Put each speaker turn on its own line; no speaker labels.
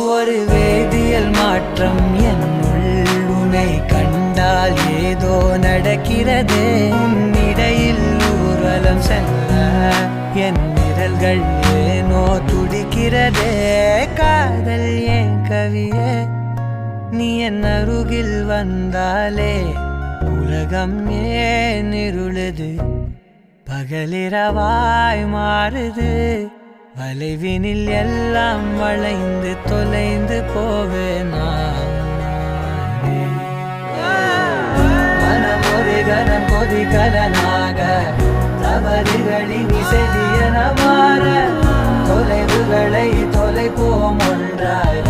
ஒரு வேதியியல் மாற்றம் என்னுள் உன்னை கண்டால் ஏதோ நடக்கிறது. இடையில் ஊர்வலம் செல்ல என் விரல்கள் ஏனோ துடிக்கிறதே. காதல் ஏன் கவியே, நீ என் அருகில் வந்தாலே உலகம் ஏன் இருளுது, பகலிரவாய் மாறுது. வளைவினில் எல்லாம் வளைந்து தொலைந்து போவேனா. மனம் ஒரு கணம் கொதிகலனாக தவறுகளின் இசையன மாற தொலைவுகளை தொலைப்போம் ஒன்றாய்.